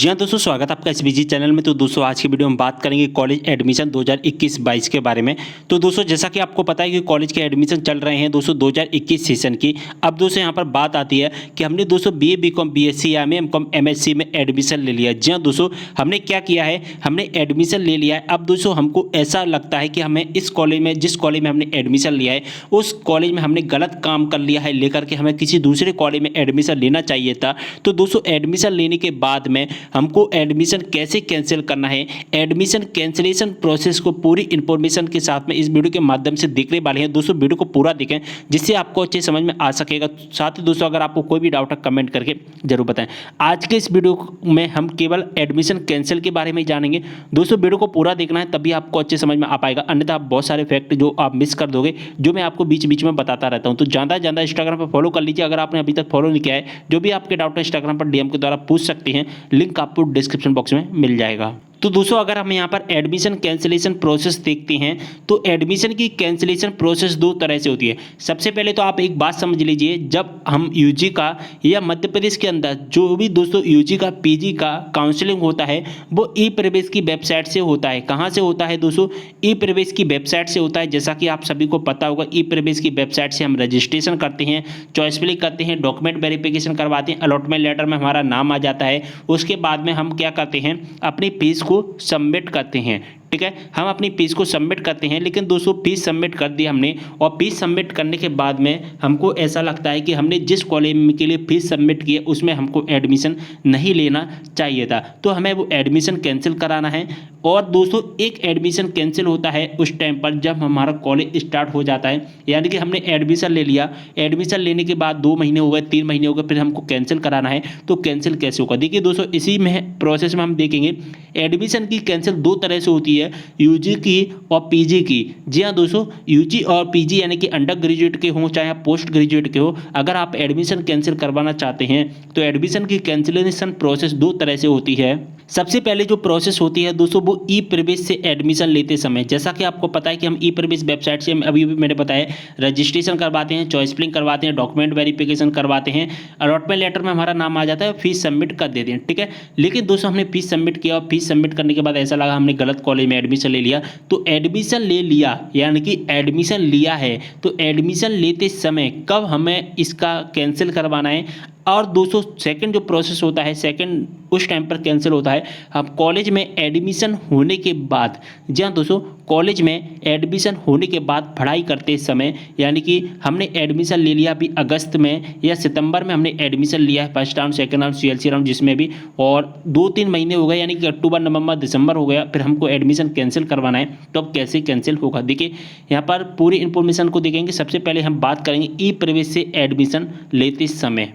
जी हाँ दोस्तों, स्वागत है आपका एसबीजी चैनल में। तो दोस्तों आज की वीडियो में बात करेंगे कॉलेज एडमिशन 2021-22 के बारे में। तो दोस्तों जैसा कि आपको पता है कि कॉलेज के एडमिशन चल रहे हैं दोस्तों 2021 सेशन की। अब दोस्तों यहाँ पर बात आती है कि हमने दोस्तों BA BCom BSc MA MCom MSc में एडमिशन ले लिया। जी हाँ दोस्तों, हमने क्या किया है, हमने एडमिशन ले लिया है। अब दोस्तों हमको ऐसा लगता है कि हमें इस कॉलेज में, जिस कॉलेज में हमने एडमिशन लिया है उस कॉलेज में हमने गलत काम कर लिया है, लेकर के हमें किसी दूसरे कॉलेज में एडमिशन लेना चाहिए था। तो दोस्तों एडमिशन लेने के बाद में हमको एडमिशन कैसे कैंसिल करना है, एडमिशन कैंसिलेशन प्रोसेस को पूरी इंफॉर्मेशन के साथ में इस वीडियो के माध्यम से देखने वाले हैं। दोस्तों वीडियो को पूरा देखें जिससे आपको अच्छे समझ में आ सकेगा। साथ ही दोस्तों अगर आपको कोई भी डाउट है कमेंट करके जरूर बताएं। आज के इस वीडियो में हम केवल एडमिशन कैंसिल के बारे में जानेंगे। दोस्तों वीडियो को पूरा देखना है तभी आपको अच्छे समझ में आ पाएगा, अन्यथा आप बहुत सारे फैक्ट जो आप मिस कर दोगे, जो मैं आपको बीच बीच में बताता रहता हूं। तो ज़्यादा से ज़्यादा इंस्टाग्राम पर फॉलो कर लीजिए। अगर आपने अभी तक फॉलो नहीं किया है, जो भी आपके डाउट है इंस्टाग्राम पर डीएम के द्वारा पूछ सकते हैं, लिंक आपको डिस्क्रिप्शन बॉक्स में मिल जाएगा। तो दोस्तों अगर हम यहाँ पर एडमिशन कैंसिलेशन प्रोसेस देखते हैं तो एडमिशन की कैंसिलेशन प्रोसेस दो तरह से होती है। सबसे पहले तो आप एक बात समझ लीजिए, जब हम यूजी का या मध्य प्रदेश के अंदर जो भी दोस्तों यूजी का पीजी का काउंसलिंग होता है वो ई प्रवेश की वेबसाइट से होता है। कहाँ से होता है दोस्तों? ई प्रवेश की वेबसाइट से होता है। जैसा कि आप सभी को पता होगा, ई प्रवेश की वेबसाइट से हम रजिस्ट्रेशन करते हैं, चॉइस फिलिंग करते हैं, डॉक्यूमेंट वेरिफिकेशन करवाते हैं, अलॉटमेंट लेटर में हमारा नाम आ जाता है। उसके बाद में हम क्या करते हैं, अपनी फीस को सबमिट करते हैं। ठीक है, हम अपनी फीस को सबमिट करते हैं। लेकिन दोस्तों फीस सबमिट कर दी हमने, और फीस सबमिट करने के बाद में हमको ऐसा लगता है कि हमने जिस कॉलेज के लिए फीस सबमिट की है उसमें हमको एडमिशन नहीं लेना चाहिए था, तो हमें वो एडमिशन कैंसिल कराना है। और दोस्तों एक एडमिशन कैंसिल होता है उस टाइम पर जब हमारा कॉलेज स्टार्ट हो जाता है, यानी कि हमने एडमिशन ले लिया, एडमिशन लेने के बाद 2 महीने हो गए, 3 महीने हो गए, फिर हमको कैंसिल कराना है। तो कैंसिल कैसे होगा? देखिए दोस्तों, इसी में प्रोसेस में हम देखेंगे एडमिशन की कैंसिल दो तरह से होती है, यूजी की और पीजी की। जी हाँ दोस्तों, यूजी और पीजी यानी कि अंडर ग्रेजुएट के हो चाहे पोस्ट ग्रेजुएट के हो, अगर आप एडमिशन कैंसिल करवाना चाहते हैं तो एडमिशन की कैंसिलेशन प्रोसेस दो तरह से होती है। सबसे पहले जो प्रोसेस होती है दोस्तों वो ई प्रवेश से एडमिशन लेते समय, जैसा कि आपको पता है कि हम ई प्रवेश वेबसाइट से अभी भी मैंने बताया रजिस्ट्रेशन करवाते हैं, चॉइस फिलिंग करवाते हैं, डॉक्यूमेंट वेरिफिकेशन करवाते हैं, अलॉटमेंट लेटर में हमारा नाम आ जाता है, फीस सबमिट कर देते हैं। ठीक है, लेकिन दोस्तों हमने फीस सबमिट किया और फीस सबमिट करने के बाद ऐसा लगा हमने गलत कॉलेज में एडमिशन ले लिया। तो एडमिशन ले लिया यानी कि एडमिशन लिया है, तो एडमिशन लेते समय कब हमें इसका कैंसिल करवाना है। और दोस्तों सेकंड जो प्रोसेस होता है, सेकंड उस टाइम पर कैंसिल होता है हम कॉलेज में एडमिशन होने के बाद। जी हाँ दोस्तों, कॉलेज में एडमिशन होने के बाद पढ़ाई करते समय, यानी कि हमने एडमिशन ले लिया अभी अगस्त में या सितंबर में हमने एडमिशन लिया है, first round second round CLC round जिसमें भी, और 2-3 महीने हो गए यानी कि अक्टूबर नवंबर दिसंबर हो गया, फिर हमको एडमिशन कैंसिल करवाना है। तो अब कैसे कैंसिल होगा, देखिए यहाँ पर पूरी इन्फॉर्मेशन को देखेंगे। सबसे पहले हम बात करेंगे ई प्रवेश से एडमिशन लेते समय।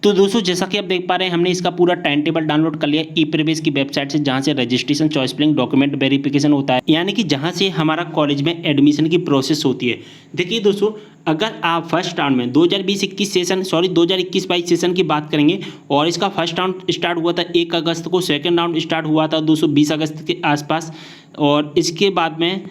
तो दोस्तों जैसा कि आप देख पा रहे हैं हमने इसका पूरा टाइम टेबल डाउनलोड कर लिया ई प्रवेश की वेबसाइट से, जहां से registration, choice filling, document verification होता है, यानी कि जहां से हमारा कॉलेज में एडमिशन की प्रोसेस होती है। देखिए दोस्तों, अगर आप फर्स्ट राउंड में 2020-21 सेशन 2021-22 सेशन की बात करेंगे, और इसका फर्स्ट राउंड स्टार्ट हुआ था 1 अगस्त को, सेकेंड राउंड स्टार्ट हुआ था 20 अगस्त के आसपास, और इसके बाद में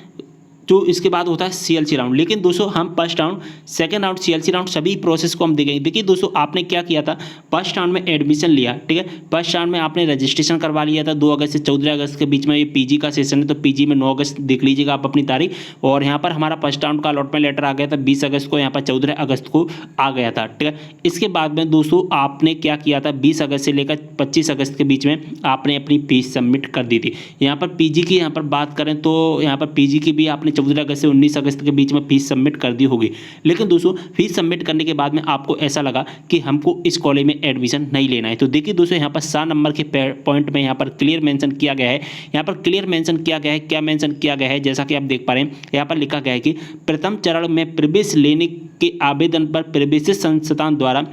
जो इसके बाद होता है सीएलसी राउंड। लेकिन दोस्तों हम first round, second round, CLC round सभी प्रोसेस को हम देखेंगे। देखिए दोस्तों, आपने क्या किया था, फर्स्ट राउंड में एडमिशन लिया, ठीक है, फर्स्ट राउंड में आपने रजिस्ट्रेशन करवा लिया था 2 अगस्त से 14 अगस्त के बीच में। ये पीजी का सेशन है तो पीजी में 9 अगस्त देख लीजिएगा आप अपनी तारीख, और यहाँ पर हमारा फर्स्ट राउंड का अलॉटमेंट लेटर आ गया था 20 अगस्त को, यहाँ पर 14 अगस्त को आ गया था। ठीक है, इसके बाद में दोस्तों आपने क्या किया था, 20 अगस्त से लेकर 25 अगस्त के बीच में आपने अपनी फीस सबमिट कर दी थी। यहाँ पर पीजी की यहाँ पर बात करें तो यहाँ पर पीजी की भी आपने 14 अगस्त से 19 अगस्त के बीच में फीस सबमिट कर दी होगी। लेकिन दोस्तों फीस सबमिट करने के बाद में आपको ऐसा लगा कि हमको इस कॉलेज में एडमिशन नहीं लेना है। तो देखिए दोस्तों, यहाँ पर 7 नंबर के पॉइंट में यहाँ पर क्लियर मेंशन किया गया है। यहाँ पर क्लियर मेंशन किया गया है, क्या मेंशन किया गया है, जैसा कि आप देख पा रहे हैं यहाँ पर लिखा गया है कि प्रथम चरण में प्रवेश लेने के आवेदन पर प्रवेश संस्थान द्वारा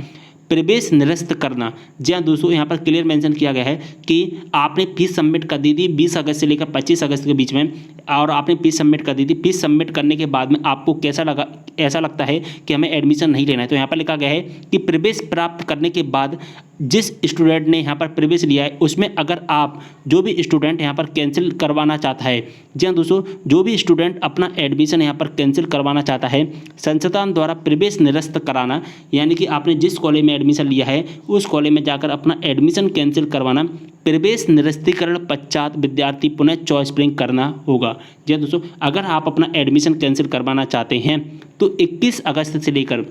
प्रवेश निरस्त करना। जी हाँ दोस्तों, यहाँ पर क्लियर मेंशन किया गया है कि आपने फीस सबमिट कर दी थी 20 अगस्त से लेकर 25 अगस्त के बीच में, और आपने फीस सबमिट कर दी थी। फीस सबमिट करने के बाद में आपको कैसा लगा, ऐसा लगता है कि हमें एडमिशन नहीं लेना है। तो यहाँ पर लिखा गया है कि प्रवेश प्राप्त करने के बाद जिस स्टूडेंट ने यहाँ पर प्रवेश लिया है उसमें अगर आप, जो भी स्टूडेंट यहाँ पर कैंसिल करवाना चाहता है, जी हाँ दोस्तों, जो भी स्टूडेंट अपना एडमिशन यहाँ पर कैंसिल करवाना चाहता है, संस्थान द्वारा प्रवेश निरस्त कराना, यानी कि आपने जिस कॉलेज में एडमिशन लिया है उस कॉलेज में जाकर अपना एडमिशन कैंसिल करवाना, प्रवेश निरस्तीकरण पश्चात विद्यार्थी पुनः चॉइस फिलिंग करना होगा। जी हाँ दोस्तों, अगर आप अपना एडमिशन कैंसिल करवाना चाहते हैं तो 21 अगस्त से लेकर,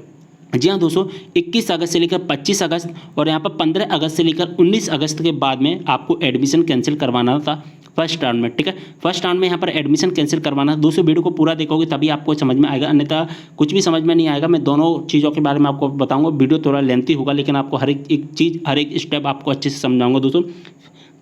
जी हाँ दोस्तों, 21 अगस्त से लेकर 25 अगस्त और यहाँ पर 15 अगस्त से लेकर 19 अगस्त के बाद में आपको एडमिशन कैंसिल करवाना था फर्स्ट राउंड में। ठीक है, फर्स्ट राउंड में यहाँ पर एडमिशन कैंसिल करवाना। दोस्तों वीडियो को पूरा देखोगे तभी आपको समझ में आएगा, अन्यथा कुछ भी समझ में नहीं आएगा। मैं दोनों चीज़ों के बारे में आपको बताऊंगा, वीडियो थोड़ा लेंथी होगा लेकिन आपको हर एक चीज़, हर एक स्टेप आपको अच्छे से समझाऊंगा दोस्तों।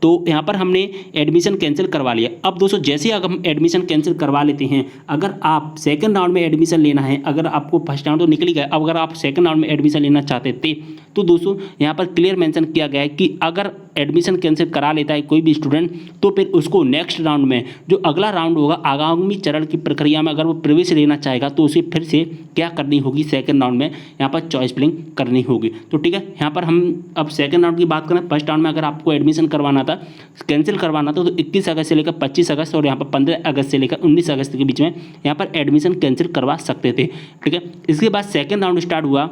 तो यहाँ पर हमने एडमिशन कैंसिल करवा लिया। अब दोस्तों जैसे ही अगर हम एडमिशन कैंसिल करवा लेते हैं, अगर आप सेकंड राउंड में एडमिशन लेना है, अगर आपको फर्स्ट राउंड तो निकल ही गया, अब अगर आप सेकंड राउंड में एडमिशन लेना चाहते थे तो दोस्तों यहाँ पर क्लियर मेंशन किया गया है कि अगर एडमिशन कैंसिल करा लेता है कोई भी स्टूडेंट तो फिर उसको नेक्स्ट राउंड में, जो अगला राउंड होगा आगामी चरण की प्रक्रिया में, अगर वो प्रवेश लेना चाहेगा तो उसे फिर से क्या करनी होगी, सेकंड राउंड में यहाँ पर चॉइस फिलिंग करनी होगी। तो ठीक है, यहाँ पर हम अब सेकंड राउंड की बात करें। फर्स्ट राउंड में अगर आपको एडमिशन करवाना था, कैंसिल करवाना था, तो 21 अगस्त से लेकर 25 अगस्त और यहाँ पर 15 अगस्त से लेकर 19 अगस्त के बीच में यहाँ पर एडमिशन कैंसिल करवा सकते थे। ठीक है, इसके बाद सेकंड राउंड स्टार्ट हुआ।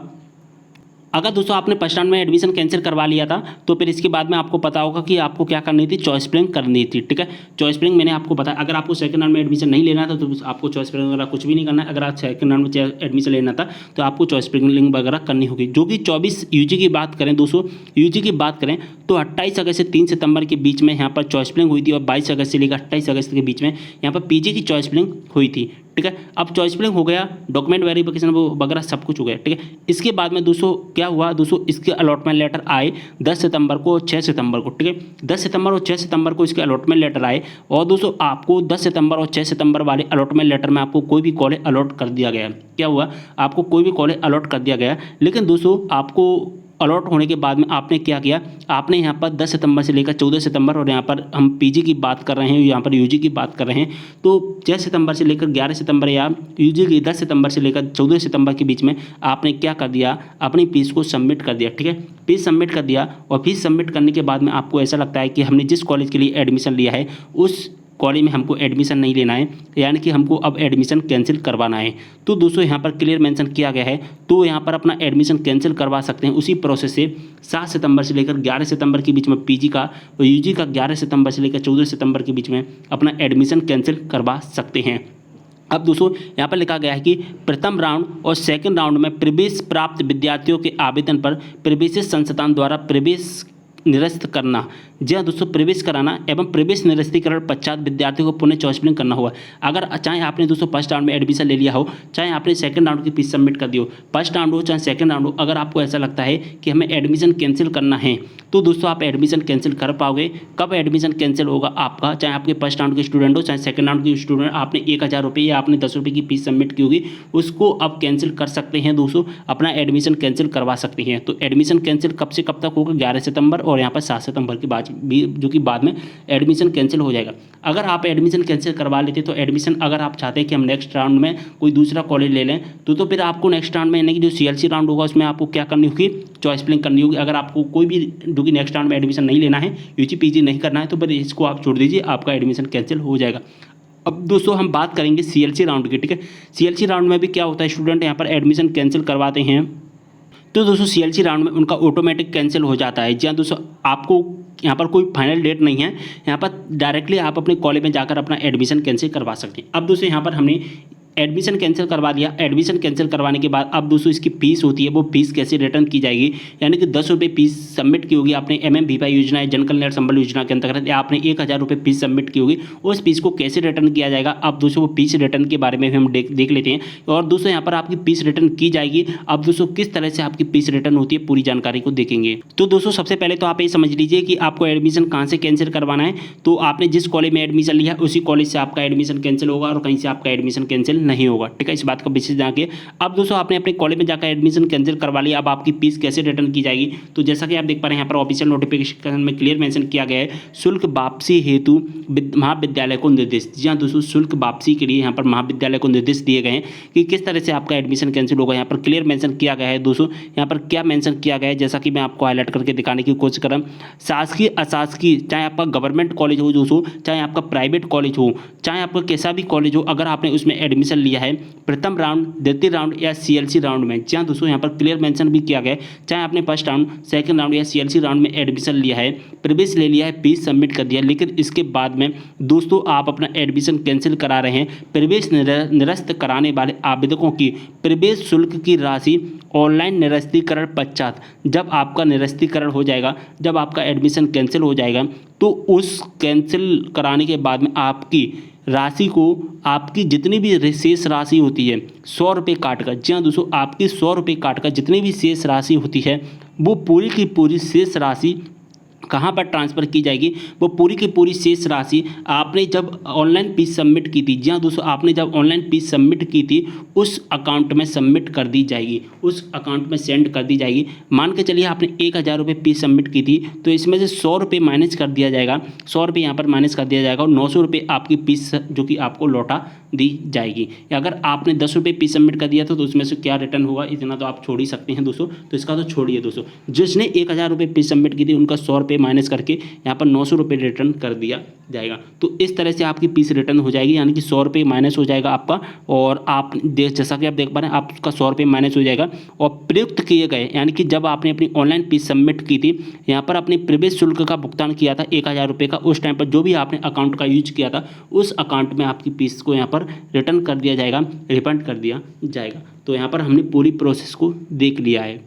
अगर दोस्तों आपने फर्स्ट राउंड में एडमिशन कैंसिल करवा लिया था तो फिर इसके बाद में आपको पता होगा कि आपको क्या करनी थी, चॉइस फिलिंग करनी थी। ठीक है, चॉइस फिलिंग मैंने आपको बताया। अगर आपको सेकंड राउंड में एडमिशन नहीं लेना था तो आपको चॉइस फिलिंग वगैरह कुछ भी नहीं करना है। अगर आप सेकंड राउंड में एडमिशन लेना था तो आपको चॉइस फिलिंग वगैरह करनी होगी। जो कि 24 यूजी की बात करें दोस्तों, यूजी की बात करें तो 28 अगस्त से 3 सितंबर के बीच में यहाँ पर चॉइस फिलिंग हुई थी और 22 अगस्त से लेकर 28 अगस्त के बीच में यहाँ पर पीजी की चॉइस फिलिंग हुई थी। ठीक है, अब चॉइस फिलिंग हो गया, डॉक्यूमेंट वेरिफिकेशन वगैरह सब कुछ हो गया। ठीक है, इसके बाद में दोस्तों क्या हुआ, दोस्तों इसके अलॉटमेंट लेटर आए 10 सितंबर को और 6 सितंबर को। ठीक है, 10 सितंबर और 6 सितंबर को इसके अलॉटमेंट लेटर आए और दोस्तों आपको 10 सितंबर और 6 सितंबर वाले अलॉटमेंट लेटर में आपको कोई भी कॉलेज अलॉट कर दिया गया। क्या हुआ, आपको कोई भी कॉलेज अलॉट कर दिया गया, लेकिन दोस्तों आपको अलॉट होने के बाद में आपने क्या किया, आपने यहाँ पर 10 सितंबर से लेकर 14 सितंबर और यहाँ पर हम पीजी की बात कर रहे हैं, यहाँ पर यूजी की बात कर रहे हैं, तो 6 सितंबर से लेकर 11 सितंबर या यूजी की 10 सितंबर से लेकर 14 सितंबर के बीच में आपने क्या कर दिया, अपनी फीस को सबमिट कर दिया। ठीक है, फीस सबमिट कर दिया और फीस सबमिट करने के बाद में आपको ऐसा लगता है कि हमने जिस कॉलेज के लिए एडमिशन लिया है उस कॉलेज में हमको एडमिशन नहीं लेना है, यानी कि हमको अब एडमिशन कैंसिल करवाना है। तो दोस्तों यहाँ पर क्लियर मेंशन किया गया है, तो यहाँ पर अपना एडमिशन कैंसिल करवा सकते हैं उसी प्रोसेस से 7 सितंबर से लेकर 11 सितंबर के बीच में पीजी का और यूजी का 11 सितंबर से लेकर 14 सितंबर के बीच में अपना एडमिशन कैंसिल करवा सकते हैं। अब दोस्तों यहाँ पर लिखा गया है कि प्रथम राउंड और सेकंड राउंड में प्रवेश प्राप्त विद्यार्थियों के आवेदन पर प्रवेश संस्थान द्वारा प्रवेश निरस्त करना, जी हाँ दोस्तों, प्रवेश कराना एवं प्रवेश निरस्तीकरण पश्चात विद्यार्थियों को पुनः चॉइस फिलिंग करना होगा। अगर चाहे आपने दोस्तों फर्स्ट राउंड में एडमिशन ले लिया हो, चाहे आपने सेकंड राउंड की फीस सबमिट कर दी हो, फर्स्ट राउंड हो चाहे सेकंड राउंड हो, अगर आपको ऐसा लगता है कि हमें एडमिशन कैंसिल करना है तो दोस्तों आप एडमिशन कैंसिल कर पाओगे। कब एडमिशन कैंसिल होगा आपका, चाहे आपके फर्स्ट राउंड के स्टूडेंट हो चाहे सेकंड राउंड के स्टूडेंट, आपने 1000 रुपये या आपने 10 रुपये की फीस सबमिट की होगी, उसको आप कैंसिल कर सकते हैं दोस्तों, अपना एडमिशन कैंसिल करवा सकते हैं। तो एडमिशन कैंसिल कब से कब तक होगा, 11 सितंबर और यहाँ पर 7 सितंबर के बाद, जो कि बाद में एडमिशन कैंसिल हो जाएगा। अगर आप एडमिशन कैंसिल करवा लेते तो एडमिशन, अगर आप चाहते हैं कि हम नेक्स्ट राउंड में कोई दूसरा कॉलेज ले लें तो फिर आपको नेक्स्ट राउंड में, यानी कि जो सीएलसी राउंड होगा उसमें आपको क्या करनी होगी, चॉइस फिलिंग करनी होगी। अगर आपको कोई भी जो कि नेक्स्ट राउंड में एडमिशन नहीं लेना है, यूजी पीजी नहीं करना है, तो फिर इसको आप छोड़ दीजिए, आपका एडमिशन कैंसिल हो जाएगा। अब दोस्तों हम बात करेंगे सीएलसी राउंड की। ठीक है, सीएलसी राउंड में भी क्या होता है, स्टूडेंट यहाँ पर एडमिशन कैंसिल करवाते हैं तो दोस्तों सीएलसी राउंड में उनका ऑटोमेटिक कैंसिल हो जाता है। जी हाँ दोस्तों, आपको यहाँ पर कोई फाइनल डेट नहीं है, यहाँ पर डायरेक्टली आप अपने कॉलेज में जाकर अपना एडमिशन कैंसिल करवा सकते हैं। अब दोस्तों यहाँ पर हमने एडमिशन कैंसिल करवा दिया। एडमिशन कैंसिल करवाने के बाद अब दोस्तों इसकी फीस होती है, वो फीस कैसे रिटर्न की जाएगी, यानी कि 10 रुपये फीस सबमिट की होगी आपने MMVPA योजना या जन कल्याण संबल योजना के अंतर्गत, या आपने 1000 रुपये फीस सबमिट की होगी, उस फीस को कैसे रिटर्न किया जाएगा। अब दोस्तों वो फीस रिटर्न के बारे में भी हम देख लेते हैं। और दोस्तों यहाँ पर आपकी फीस रिटर्न की जाएगी। अब दोस्तों किस तरह से आपकी फीस रिटर्न होती है, पूरी जानकारी को देखेंगे। तो दोस्तों सबसे पहले तो आप ये समझ लीजिए कि आपको एडमिशन कहाँ से कैंसिल करवाना है। तो आपने जिस कॉलेज में एडमिशन लिया उसी कॉलेज से आपका एडमिशन कैंसिल होगा और कहीं से आपका एडमिशन कैंसिल नहीं होगा। ठीक है, इस बात का विशेष जाके अब दोस्तों आपने अपने कॉलेज में जाकर एडमिशन कैंसिल करवा लिया। अब आपकी फीस कैसे रिटर्न की जाएगी, तो जैसा कि आप देख पा रहे हैं यहाँ पर ऑफिशियल नोटिफिकेशन में क्लियर मेंशन किया गया है, शुल्क वापसी हेतु महाविद्यालय को निर्देश। जी हाँ दोस्तों, शुल्क वापसी के लिए यहाँ पर महाविद्यालय को निर्देश दिए गए हैं कि किस तरह से आपका एडमिशन कैंसिल होगा। यहाँ पर क्लियर मेंशन किया गया है दोस्तों, यहाँ पर क्या मेंशन किया गया है, जैसा कि मैं आपको हाईलाइट करके दिखाने की कोशिश कर रहा हूँ। शासकीय अशासकीय, चाहे आपका गवर्नमेंट कॉलेज हो दोस्तों, चाहे आपका प्राइवेट कॉलेज हो, चाहे आपका कैसा भी कॉलेज हो, अगर आपने उसमें एडमिशन एडमिशन लिया है प्रथम राउंड, द्वितीय राउंड या सीएलसी राउंड में। जी हाँ दोस्तों, यहाँ पर क्लियर मेंशन भी किया गया है, चाहे आपने फर्स्ट राउंड, सेकंड राउंड या सीएलसी राउंड में एडमिशन लिया है, प्रवेश ले लिया है, फीस सबमिट कर दिया, लेकिन इसके बाद में दोस्तों आप अपना एडमिशन कैंसिल करा रहे हैं, प्रवेश निरस्त कराने वाले आवेदकों की प्रवेश शुल्क की राशि ऑनलाइन निरस्तीकरण पश्चात, जब आपका निरस्तीकरण हो जाएगा, जब आपका एडमिशन कैंसिल हो जाएगा, तो उस कैंसिल कराने के बाद में आपकी राशि को, आपकी जितनी भी शेष राशि होती है 100 रुपये काट कर, जी हाँ दोस्तों, आपकी 100 रुपये काट कर जितनी भी शेष राशि होती है वो पूरी की पूरी शेष राशि कहाँ पर ट्रांसफ़र की जाएगी, वो पूरी की पूरी शेष राशि आपने जब ऑनलाइन फीस सबमिट की थी, जी हाँ दोस्तों, आपने जब ऑनलाइन फीस सबमिट की थी उस अकाउंट में सबमिट कर दी जाएगी, उस अकाउंट में सेंड कर दी जाएगी। मान के चलिए आपने 1000 रुपये फीस सबमिट की थी, तो इसमें से 100 रुपये माइनस कर दिया जाएगा, 100 रुपये यहाँ पर माइनस कर दिया जाएगा और 900 रुपये आपकी फीस जो कि आपको लौटा दी जाएगी। या अगर आपने 10 रुपये फीस सबमिट कर दिया था तो उसमें से क्या रिटर्न होगा, इतना तो आप छोड़ ही सकते हैं दोस्तों, तो इसका तो छोड़िए दोस्तों। जिसने 1000 रुपये फीस सबमिट की थी उनका 100 रुपये माइनस करके यहाँ पर 900 रुपये रिटर्न कर दिया जाएगा। तो इस तरह से आपकी फीस रिटर्न हो जाएगी, यानी कि 100 रुपये माइनस हो जाएगा आपका, और आप जैसा कि आप देख पा रहे हैं आपका 100 रुपये माइनस हो जाएगा। और प्रयुक्त किए गए, यानी कि जब आपने अपनी ऑनलाइन फीस सबमिट की थी, यहाँ पर अपने प्रवेश शुल्क का भुगतान किया था 1000 रुपये का, उस टाइम पर जो भी आपने अकाउंट का यूज किया था उस अकाउंट में आपकी फीस को यहाँ पर रिटर्न कर दिया जाएगा, रिफंड कर दिया जाएगा। तो यहाँ पर हमने पूरी प्रोसेस को देख लिया है।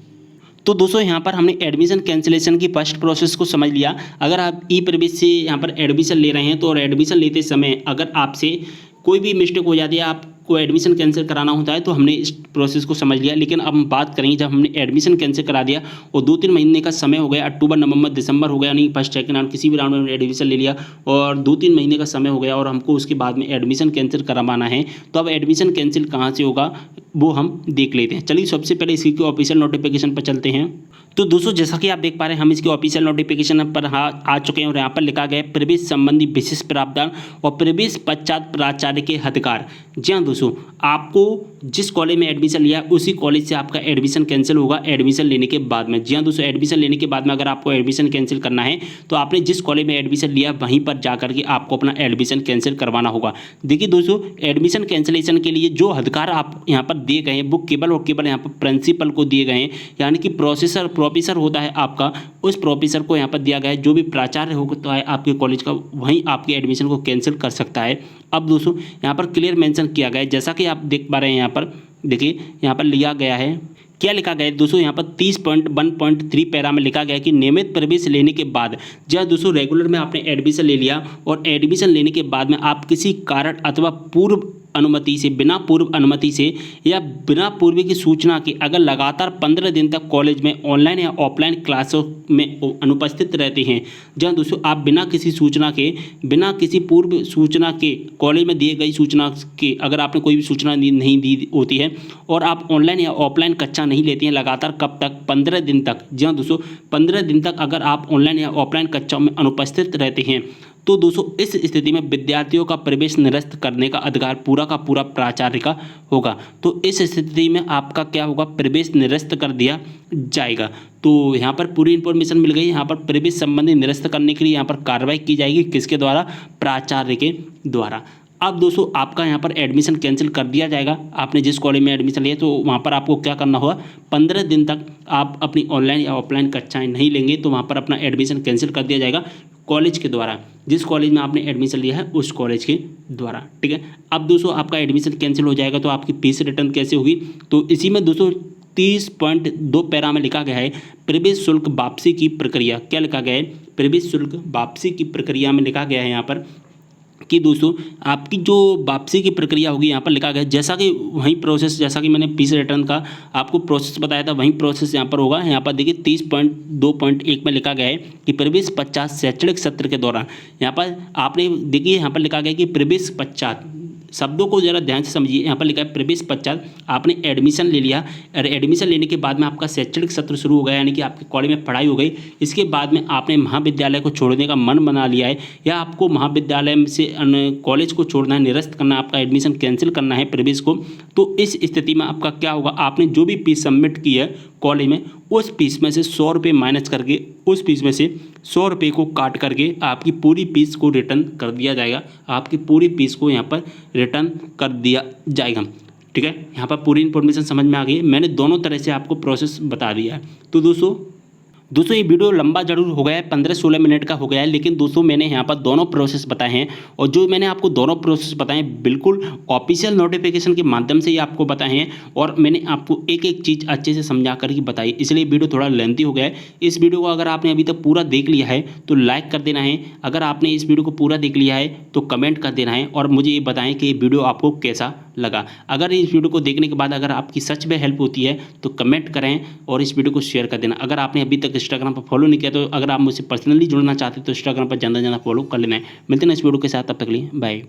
तो दोस्तों यहाँ पर हमने एडमिशन कैंसिलेशन की फर्स्ट प्रोसेस को समझ लिया। अगर आप ई प्रवेश से यहाँ पर एडमिशन ले रहे हैं तो एडमिशन लेते समय अगर आपसे कोई भी मिस्टेक हो जाती है, आपको एडमिशन कैंसिल कराना होता है, तो हमने इस प्रोसेस को समझ लिया। लेकिन अब हम बात करेंगे जब हमने एडमिशन कैंसिल करा दिया और 2-3 महीने का समय हो गया, अक्टूबर, नवंबर, दिसंबर हो गया, यानी फर्स्ट सेकंड राउंड किसी भी राउंड में एडमिशन ले लिया और 2-3 महीने का समय हो गया और हमको उसके बाद में एडमिशन कैंसिल करवाना है, तो अब एडमिशन कैंसिल कहाँ से होगा वो हम देख लेते हैं। चलिए सबसे पहले इसकी ऑफिशियल नोटिफिकेशन पर चलते हैं। तो दोस्तों जैसा कि आप देख पा रहे हैं हम इसके ऑफिशियल नोटिफिकेशन पर आ चुके हैं और यहाँ पर लिखा गया है प्रवेश संबंधी विशेष प्रावधान और प्रवेश पश्चात प्राचार्य के अधिकार। जी हाँ दोस्तों, आपको जिस कॉलेज में एडमिशन लिया है उसी कॉलेज से आपका एडमिशन कैंसिल होगा एडमिशन लेने के बाद में। जी हाँ दोस्तों, एडमिशन लेने के बाद में अगर आपको एडमिशन कैंसिल करना है तो आपने जिस कॉलेज में एडमिशन लिया वहीं पर जाकर के आपको अपना एडमिशन कैंसिल करवाना होगा। देखिए दोस्तों, एडमिशन कैंसिलेशन के लिए जो अधिकार आप यहाँ पर दिए गए हैं वो केवल और केवल यहाँ पर प्रिंसिपल को दिए गए हैं, यानी कि प्रोफेसर होता है आपका, उस प्रोफेसर को यहाँ पर दिया गया है। जो भी प्राचार्य होता है आपके कॉलेज का वहीं आपके एडमिशन को कैंसिल कर सकता है। अब दोस्तों यहाँ पर क्लियर मेंशन किया गया है, जैसा कि आप देख पा रहे हैं, यहाँ पर देखिए यहाँ पर लिया गया है, क्या लिखा गया है दोस्तों, यहाँ पर 30.1.3 पैरा में लिखा गया है कि नियमित प्रवेश लेने के बाद, जब दोस्तों रेगुलर में आपने एडमिशन ले लिया और एडमिशन लेने के बाद में आप किसी कारण अथवा पूर्व अनुमति से, बिना पूर्व अनुमति से या बिना पूर्व की सूचना के अगर लगातार 15 दिन तक कॉलेज में ऑनलाइन या ऑफलाइन क्लासों में अनुपस्थित रहते हैं, जहाँ दोस्तों आप बिना किसी सूचना के, बिना किसी पूर्व सूचना के, कॉलेज में दिए गई सूचना के, अगर आपने कोई भी सूचना नहीं दी होती है और आप ऑनलाइन या ऑफलाइन कक्षा नहीं लेते हैं लगातार, कब तक, 15 दिन तक। जी हाँ दोस्तों, 15 दिन तक अगर आप ऑनलाइन या ऑफलाइन कक्षाओं में अनुपस्थित रहते हैं तो दोस्तों इस स्थिति में विद्यार्थियों का प्रवेश निरस्त करने का अधिकार पूरा का पूरा प्राचार्य का होगा। तो इस स्थिति में आपका क्या होगा, प्रवेश निरस्त कर दिया जाएगा। तो यहाँ पर पूरी इन्फॉर्मेशन मिल गई। यहाँ पर प्रवेश संबंधी निरस्त करने के लिए यहाँ पर कार्रवाई की जाएगी, किसके द्वारा, प्राचार्य के द्वारा। अब दोस्तों आपका यहाँ पर एडमिशन कैंसिल कर दिया जाएगा। आपने जिस कॉलेज में एडमिशन लिया तो वहाँ पर आपको क्या करना होगा, 15 दिन तक आप अपनी ऑनलाइन या ऑफलाइन कक्षाएं नहीं लेंगे तो वहाँ पर अपना एडमिशन कैंसिल कर दिया जाएगा कॉलेज के द्वारा, जिस कॉलेज में आपने एडमिशन लिया है उस कॉलेज के द्वारा। ठीक है, अब दोस्तों आपका एडमिशन कैंसिल हो जाएगा तो आपकी फीस रिटर्न कैसे होगी, तो इसी में दोस्तों 30.2 पैरा में लिखा गया है प्रवेश शुल्क वापसी की प्रक्रिया। क्या लिखा गया है, प्रवेश शुल्क वापसी की प्रक्रिया में लिखा गया है यहाँ पर कि दोस्तों आपकी जो वापसी की प्रक्रिया होगी, यहाँ पर लिखा गया है जैसा कि वही प्रोसेस, जैसा कि मैंने फीस रिटर्न का आपको प्रोसेस बताया था वही प्रोसेस यहाँ पर होगा। यहाँ पर देखिए 30.2.1 में लिखा गया है कि प्रवेश पश्चात शैक्षणिक सत्र के दौरान, यहाँ पर आपने देखिए यहाँ पर लिखा गया है कि प्रवेश पश्चात, शब्दों को जरा ध्यान से समझिए। यहाँ पर लिखा है प्रवेश पश्चात आपने एडमिशन ले लिया और एडमिशन लेने के बाद में आपका शैक्षणिक सत्र शुरू हो गया, यानी कि आपके कॉलेज में पढ़ाई हो गई। इसके बाद में आपने महाविद्यालय को छोड़ने का मन बना लिया है या आपको महाविद्यालय से कॉलेज को छोड़ना है, निरस्त करना है, आपका एडमिशन कैंसिल करना है प्रवेश को, तो इस स्थिति में आपका क्या होगा, आपने जो भी फीस सबमिट की है कॉलेज में उस फीस में से 100 रुपये माइनस करके उस फीस में से 100 रुपये को काट करके आपकी पूरी फीस को रिटर्न कर दिया जाएगा। आपकी पूरी फीस को यहाँ पर रिटर्न कर दिया जाएगा। ठीक है, यहाँ पर पूरी इन्फॉर्मेशन समझ में आ गई है। मैंने दोनों तरह से आपको प्रोसेस बता दिया है। तो दोस्तों ये वीडियो लंबा जरूर हो गया है, 15-16 मिनट का हो गया है, लेकिन दोस्तों मैंने यहाँ पर दोनों प्रोसेस बताए हैं और जो मैंने आपको दोनों प्रोसेस बताए हैं बिल्कुल ऑफिशियल नोटिफिकेशन के माध्यम से ही आपको बताए हैं और मैंने आपको एक एक चीज़ अच्छे से समझा कर ही बताई, इसलिए वीडियो थोड़ा लेंथी हो गया है। इस वीडियो को अगर आपने अभी तक पूरा देख लिया है तो लाइक कर देना है, अगर आपने इस वीडियो को पूरा देख लिया है तो कमेंट कर देना है और मुझे ये बताएं कि ये वीडियो आपको कैसा लगा। अगर इस वीडियो को देखने के बाद अगर आपकी सच में हेल्प होती है तो कमेंट करें और इस वीडियो को शेयर कर देना। अगर आपने अभी तक इंस्टाग्राम पर फॉलो नहीं किया तो अगर आप मुझसे पर्सनली जुड़ना चाहते तो इंस्टाग्राम पर ज़्यादा फॉलो कर लेना है। मिलते हैं इस वीडियो के साथ, तब तक के लिए बाय।